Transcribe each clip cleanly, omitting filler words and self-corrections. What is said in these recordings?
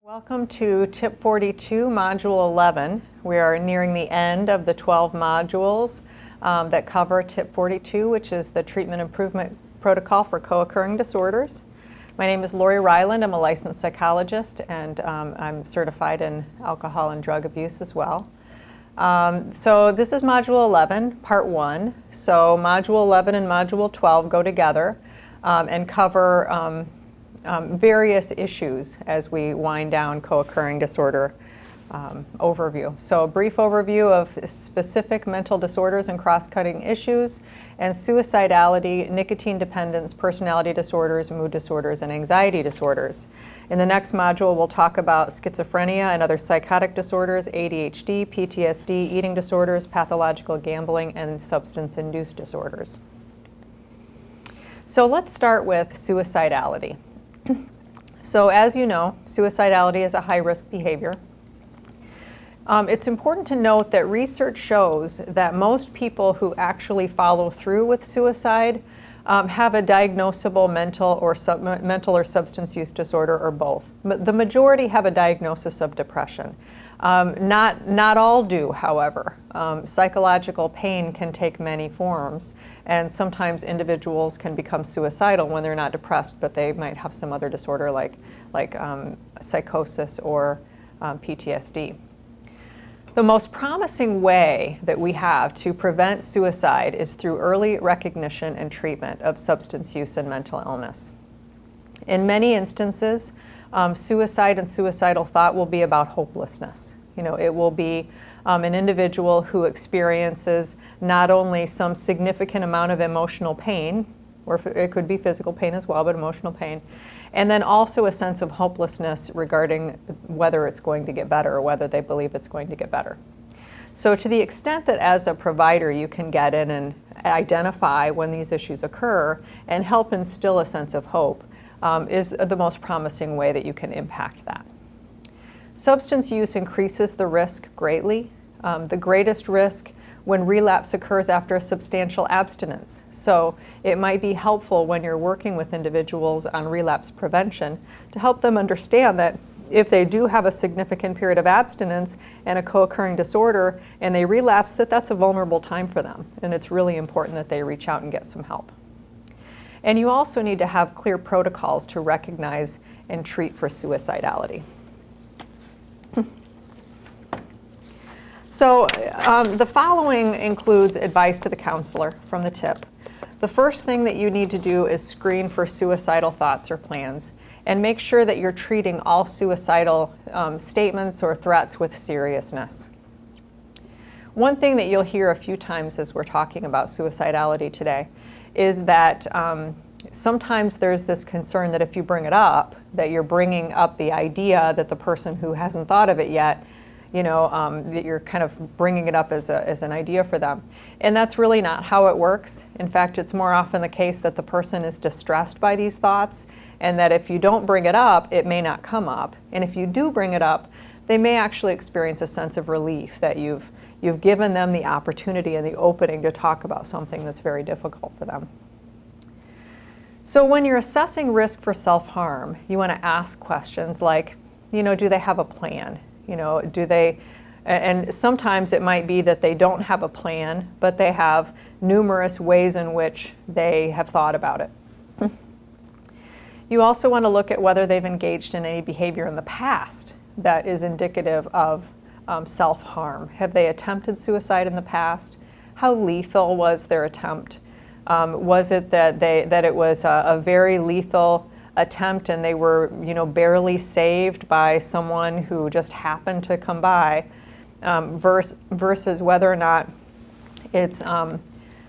Welcome to TIP 42, Module 11. We are nearing the end of the 12 modules that cover TIP 42, which is the Treatment Improvement Protocol for Co-Occurring Disorders. My name is Lori Ryland. I'm a licensed psychologist, and I'm certified in alcohol and drug abuse as well. So this is Module 11, Part 1. So Module 11 and Module 12 go together and cover various issues as we wind down co-occurring disorder overview. So a brief overview of specific mental disorders and cross-cutting issues, and suicidality, nicotine dependence, personality disorders, mood disorders, and anxiety disorders. In the next module, we'll talk about schizophrenia and other psychotic disorders, ADHD, PTSD, eating disorders, pathological gambling, and substance-induced disorders. So let's start with suicidality. So as you know, suicidality is a high-risk behavior. It's important to note that research shows that most people who actually follow through with suicide have a diagnosable mental or substance use disorder, or both. The majority have a diagnosis of depression. Not all do, however. Psychological pain can take many forms, and sometimes individuals can become suicidal when they're not depressed, but they might have some other disorder like psychosis or PTSD. The most promising way that we have to prevent suicide is through early recognition and treatment of substance use and mental illness. In many instances, suicide and suicidal thought will be about hopelessness. It will be an individual who experiences not only some significant amount of emotional pain, or it could be physical pain as well, but emotional pain, and then also a sense of hopelessness regarding whether it's going to get better or whether they believe it's going to get better. So to the extent that as a provider you can get in and identify when these issues occur and help instill a sense of hope is the most promising way that you can impact that. Substance use increases the risk greatly. The greatest risk when relapse occurs after a substantial abstinence. So it might be helpful when you're working with individuals on relapse prevention to help them understand that if they do have a significant period of abstinence and a co-occurring disorder and they relapse, that's a vulnerable time for them. And it's really important that they reach out and get some help. And you also need to have clear protocols to recognize and treat for suicidality. So the following includes advice to the counselor from the TIP. The first thing that you need to do is screen for suicidal thoughts or plans and make sure that you're treating all suicidal statements or threats with seriousness. One thing that you'll hear a few times as we're talking about suicidality today is that sometimes there's this concern that if you bring it up, that you're bringing up the idea that the person who hasn't thought of it yet, that you're kind of bringing it up as an idea for them. And that's really not how it works. In fact, it's more often the case that the person is distressed by these thoughts, and that if you don't bring it up, it may not come up. And if you do bring it up, they may actually experience a sense of relief that you've given them the opportunity and the opening to talk about something that's very difficult for them. So when you're assessing risk for self-harm, you want to ask questions like, do they have a plan? Do they, and sometimes it might be that they don't have a plan, but they have numerous ways in which they have thought about it. You also want to look at whether they've engaged in any behavior in the past that is indicative of self-harm. Have they attempted suicide in the past? How lethal was their attempt? Was it that it was a very lethal attempt and they were barely saved by someone who just happened to come by, versus whether or not it's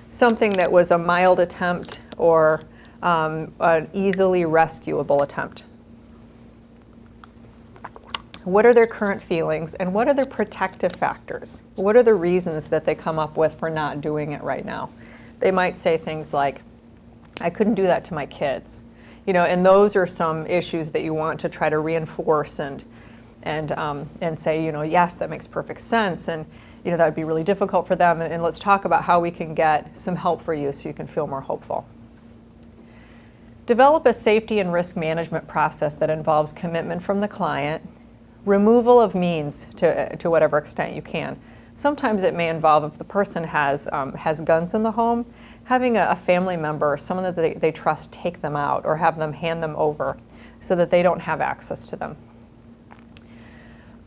something that was a mild attempt or an easily rescuable attempt. What are their current feelings and what are their protective factors? What are the reasons that they come up with for not doing it right now? They might say things like, I couldn't do that to my kids. And those are some issues that you want to try to reinforce and say, yes, that makes perfect sense, and that would be really difficult for them, and let's talk about how we can get some help for you so you can feel more hopeful. Develop a safety and risk management process that involves commitment from the client Removal of means to whatever extent you can. Sometimes it may involve, if the person has guns in the home, having a family member or someone that they trust take them out, or have them hand them over so that they don't have access to them.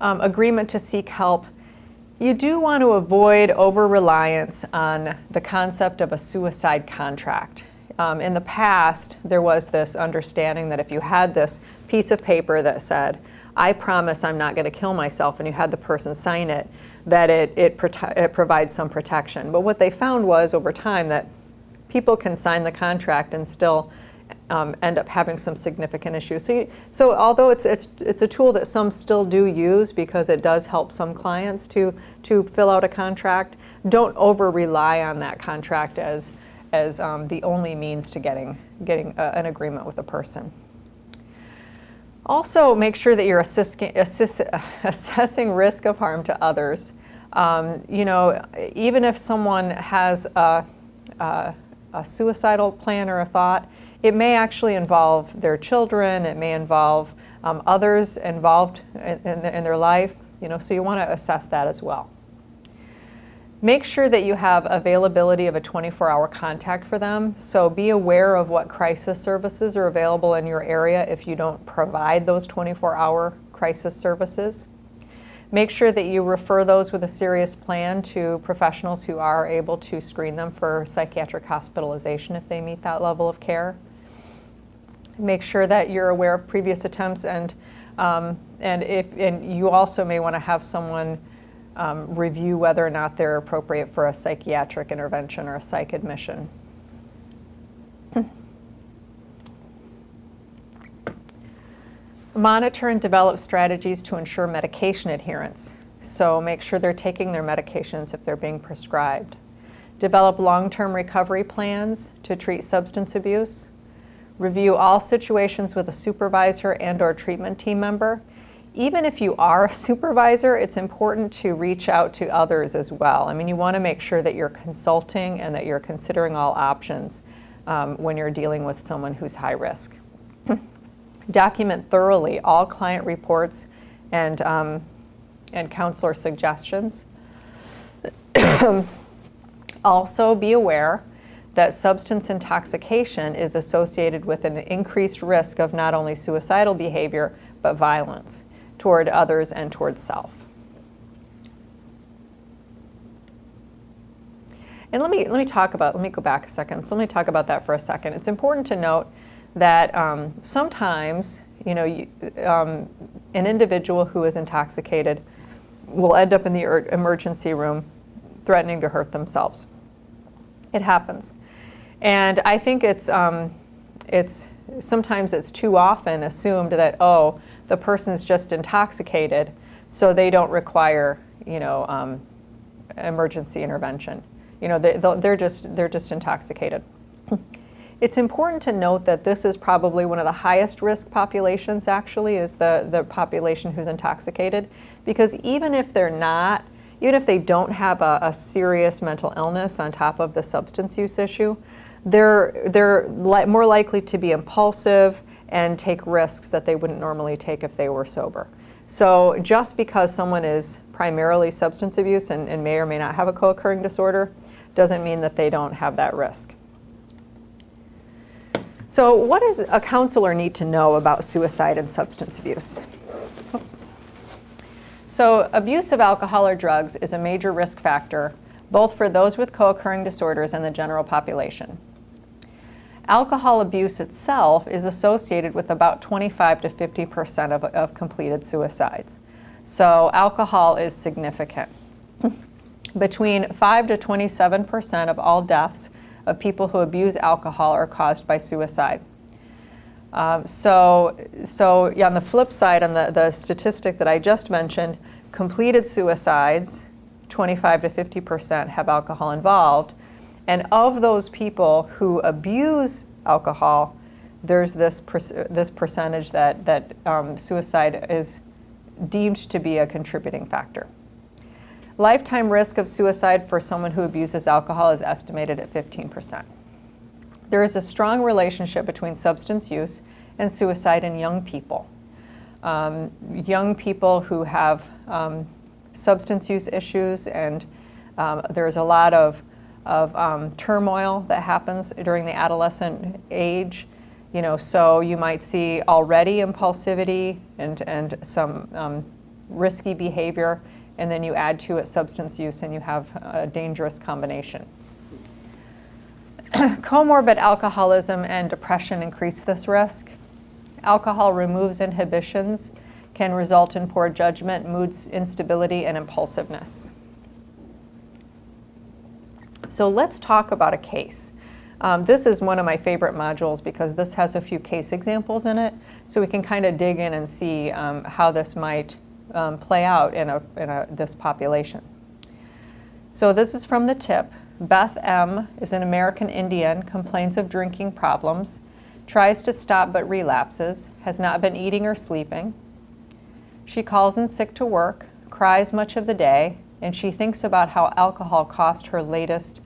Agreement to seek help. You do want to avoid over-reliance on the concept of a suicide contract. In the past, there was this understanding that if you had this piece of paper that said, "I promise I'm not going to kill myself," and you had the person sign it, that it provides some protection. But what they found was, over time, that people can sign the contract and still end up having some significant issues. So although it's a tool that some still do use because it does help some clients to fill out a contract, don't over-rely on that contract as the only means to getting an agreement with a person. Also, make sure that you're assessing risk of harm to others. Even if someone has a suicidal plan or a thought, it may actually involve their children. It may involve others involved in their life. So you want to assess that as well. Make sure that you have availability of a 24-hour contact for them. So be aware of what crisis services are available in your area if you don't provide those 24-hour crisis services. Make sure that you refer those with a serious plan to professionals who are able to screen them for psychiatric hospitalization if they meet that level of care. Make sure that you're aware of previous attempts, and you also may want to have someone review whether or not they're appropriate for a psychiatric intervention or a psych admission. Monitor and develop strategies to ensure medication adherence. So make sure they're taking their medications if they're being prescribed. Develop long-term recovery plans to treat substance abuse. Review all situations with a supervisor and/or treatment team member. Even if you are a supervisor, it's important to reach out to others as well. I mean, you want to make sure that you're consulting and that you're considering all options when you're dealing with someone who's high risk. Document thoroughly all client reports and counselor suggestions. Also, be aware that substance intoxication is associated with an increased risk of not only suicidal behavior, but violence toward others and toward self. And let me go back a second. So let me talk about that for a second. It's important to note that sometimes, an individual who is intoxicated will end up in the emergency room threatening to hurt themselves. It happens. And I think sometimes it's too often assumed that, the person's just intoxicated, so they don't require, emergency intervention. They're just intoxicated. It's important to note that this is probably one of the highest risk populations, actually, is the population who's intoxicated, because even if they don't have a serious mental illness on top of the substance use issue, they're more likely to be impulsive and take risks that they wouldn't normally take if they were sober. So just because someone is primarily substance abuse and may or may not have a co-occurring disorder doesn't mean that they don't have that risk. So what does a counselor need to know about suicide and substance abuse? Oops. So abuse of alcohol or drugs is a major risk factor, both for those with co-occurring disorders and the general population. Alcohol abuse itself is associated with about 25 to 50% of completed suicides. So alcohol is significant. Between 5 to 27% of all deaths of people who abuse alcohol are caused by suicide. So on the flip side, on the statistic that I just mentioned, completed suicides, 25 to 50% have alcohol involved. And of those people who abuse alcohol, there's this percentage that suicide is deemed to be a contributing factor. Lifetime risk of suicide for someone who abuses alcohol is estimated at 15%. There is a strong relationship between substance use and suicide in young people. young people who have substance use issues, and there's a lot of turmoil that happens during the adolescent age. So you might see already impulsivity and some risky behavior, and then you add to it substance use, and you have a dangerous combination. Comorbid alcoholism and depression increase this risk. Alcohol removes inhibitions, can result in poor judgment, mood instability, and impulsiveness. So let's talk about a case. This is one of my favorite modules because this has a few case examples in it, so we can kind of dig in and see how this might play out in this population. So this is from the tip. Beth M. is an American Indian, complains of drinking problems, tries to stop but relapses, has not been eating or sleeping. She calls in sick to work, cries much of the day, and she thinks about how alcohol cost her latest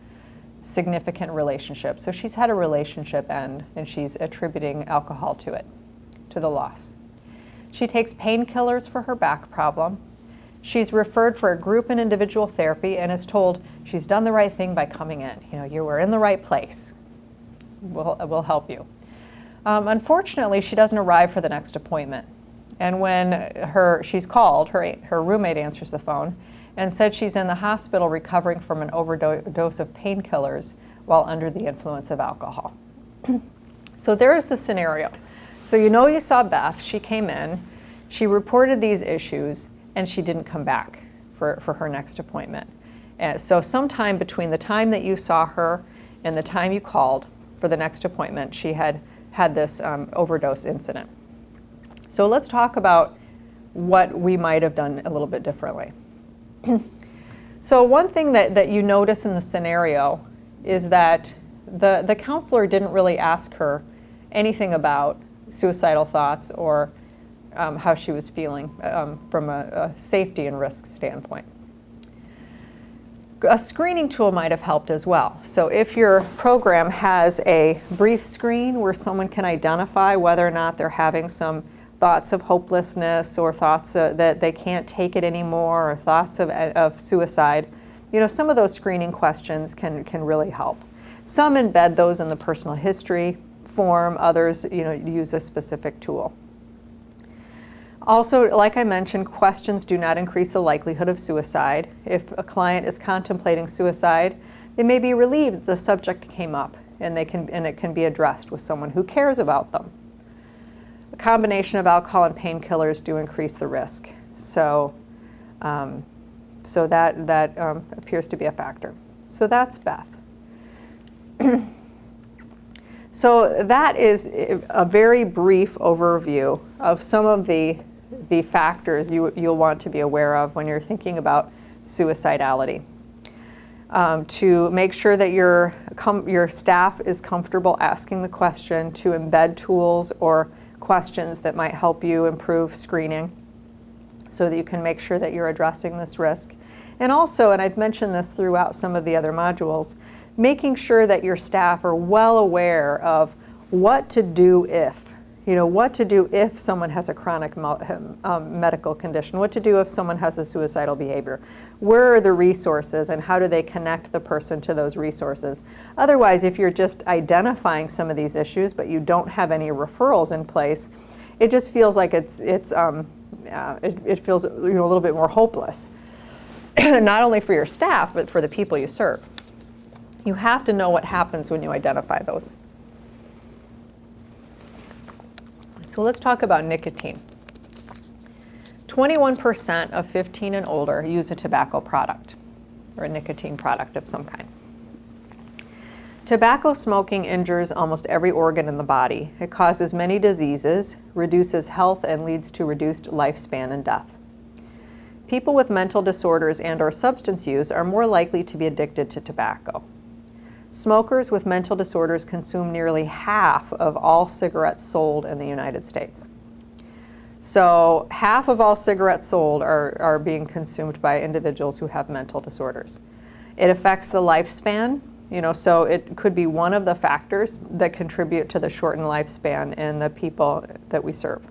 significant relationship. So she's had a relationship end, and she's attributing alcohol to it, to the loss. She takes painkillers for her back problem. She's referred for a group and individual therapy and is told she's done the right thing by coming in. You were in the right place. We'll help you. Unfortunately, she doesn't arrive for the next appointment. And when she's called, her roommate answers the phone and said she's in the hospital recovering from an overdose of painkillers while under the influence of alcohol. So there's the scenario. So you saw Beth, she came in, she reported these issues, and she didn't come back for her next appointment. So sometime between the time that you saw her and the time you called for the next appointment, she had this overdose incident. So let's talk about what we might have done a little bit differently. So one thing that you notice in the scenario is that the counselor didn't really ask her anything about suicidal thoughts or how she was feeling from a safety and risk standpoint. A screening tool might have helped as well. So if your program has a brief screen where someone can identify whether or not they're having some thoughts of hopelessness or thoughts that they can't take it anymore, or thoughts of suicide, some of those screening questions can really help. Some embed those in the personal history form, others use a specific tool. Also, like I mentioned, questions do not increase the likelihood of suicide. If a client is contemplating suicide, they may be relieved the subject came up and it can be addressed with someone who cares about them. A combination of alcohol and painkillers do increase the risk. So that appears to be a factor. So that's Beth. So that is a very brief overview of some of the factors you'll want to be aware of when you're thinking about suicidality. To make sure that your staff is comfortable asking the question, to embed tools or questions that might help you improve screening so that you can make sure that you're addressing this risk. And also, and I've mentioned this throughout some of the other modules, making sure that your staff are well aware of what to do if someone has a chronic medical condition, what to do if someone has a suicidal behavior. Where are the resources and how do they connect the person to those resources? Otherwise, if you're just identifying some of these issues but you don't have any referrals in place, it just feels like it feels a little bit more hopeless, not only for your staff but for the people you serve. You have to know what happens when you identify those. So let's talk about nicotine. 21% of 15 and older use a tobacco product or a nicotine product of some kind. Tobacco smoking injures almost every organ in the body. It causes many diseases, reduces health, and leads to reduced lifespan and death. People with mental disorders and/or substance use are more likely to be addicted to tobacco. Smokers with mental disorders consume nearly half of all cigarettes sold in the United States. So half of all cigarettes sold are being consumed by individuals who have mental disorders. It affects the lifespan, so it could be one of the factors that contribute to the shortened lifespan in the people that we serve.